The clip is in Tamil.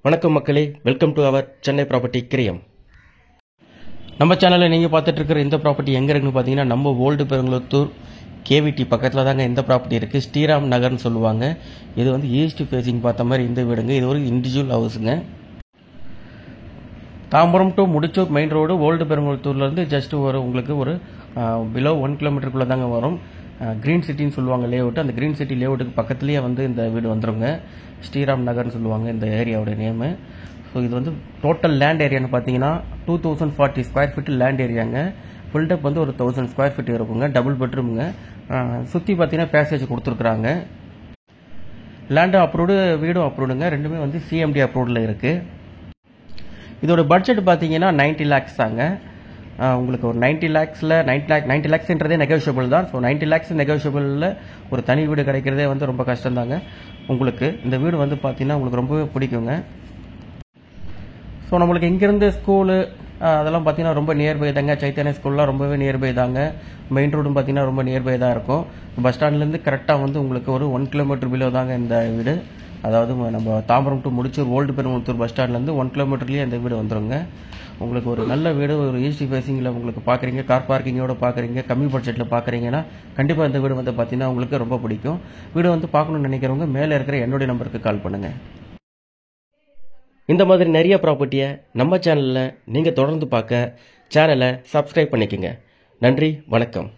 வணக்கம் மக்களே, welcome to our Chennai property கிரியம். நம்ம சேனலில் நீங்கள் பார்த்துட்டு இருக்கிற இந்த ப்ராப்பர்ட்டி எங்கே இருக்குன்னு பார்த்தீங்கன்னா, நம்ம ஓல்டு பெருங்குளத்தூர் கேவிடி பக்கத்தில் தாங்க இந்த ப்ராப்பர்ட்டி இருக்குது. ஸ்ரீராம் நகர்னு சொல்லுவாங்க. இது வந்து ஈஸ்ட் ஃபேஸிங் பார்த்த மாதிரி இந்த வீடுங்க. இது ஒரு இண்டிவிஜுவல் ஹவுஸுங்க. Tambaram to Mudichur main road old பெருங்குளத்தூர்லேருந்து ஜஸ்ட் உங்களுக்கு ஒரு பிலோ 1 கிலோமீட்டருக்குள்ளே தாங்க வரும். கிரீன் சிட்டின்னு சொல்லுவாங்க லேஅவுட். அந்த கிரீன் சிட்டி லேஅவுட்டுக்கு பக்கத்துலேயே வந்து இந்த வீடு வந்துருங்க. ஸ்ரீராம் நகர்னு சொல்லுவாங்க இந்த ஏரியாவோட நேமு. ஸோ இது வந்து டோட்டல் லேண்ட் ஏரியான்னு பார்த்தீங்கன்னா 2040 ஸ்கொயர் ஃபீட் லேண்ட் ஏரியாங்க. பில்டப் வந்து ஒரு 1000 ஸ்கொயர் ஃபீட் இருக்குங்க. டபுள் பெட்ரூமுங்க. சுற்றி பார்த்தீங்கன்னா பேசேஜ் கொடுத்துருக்குறாங்க. லேண்டும் அப்ரூவ்டு, வீடும் அப்ரூவ்டுங்க. ரெண்டுமே வந்து சிஎம்டி அப்ரூவ்டில் இருக்குது. இதோட பட்ஜெட் பார்த்தீங்கன்னா 90 lakhs தாங்க. உங்களுக்கு ஒரு 90 lakhsல 90 lakhsன்றதே நெகோஷியபிள் தான். ஸோ 90 lakhs நெகோஷியபிளில் ஒரு தனி வீடு கிடைக்கிறதே வந்து ரொம்ப கஷ்டம் தாங்க. உங்களுக்கு இந்த வீடு வந்து பார்த்தீங்கன்னா உங்களுக்கு ரொம்பவே பிடிக்குங்க. ஸோ நம்மளுக்கு இங்கேருந்து ஸ்கூலு அதெல்லாம் பார்த்தீங்கன்னா ரொம்ப நியர்பை தாங்க. சைத்தன்யா ஸ்கூல்லாம் ரொம்பவே நியர்பை தாங்க. மெயின் ரோடும் பார்த்தீங்கன்னா ரொம்ப நியர்பை தான் இருக்கும். பஸ் ஸ்டாண்ட்லேருந்து கரெக்டாக வந்து உங்களுக்கு ஒரு 1 கிலோமீட்டர் பிலோ தாங்க இந்த வீடு. அதாவது நம்ம Tambaram to Mudichur old Perungalathur bus ஸ்டாண்ட்லேருந்து 1 கிலோமீட்டர்லேயே இந்த வீடு வந்துருங்க. உங்களுக்கு ஒரு நல்ல வீடு, ஒரு ஈஸ்ட் ஃபேஸிங்கில் உங்களுக்கு பார்க்குறீங்க, கார் பார்க்கிங்கோட பார்க்குறீங்க, கம்மி பட்ஜெட்டில் பார்க்குறீங்கன்னா கண்டிப்பாக இந்த வீடு வந்து பார்த்தீங்கன்னா உங்களுக்கு ரொம்ப பிடிக்கும். வீடு வந்து பார்க்கணும்னு நினைக்கிறவங்க மேலே இருக்கிற என்னுடைய நம்பருக்கு கால் பண்ணுங்கள். இந்த மாதிரி நிறைய ப்ராப்பர்ட்டியை நம்ம சேனலில் நீங்கள் தொடர்ந்து பார்க்க சேனலை சப்ஸ்கிரைப் பண்ணிக்கோங்க. நன்றி, வணக்கம்.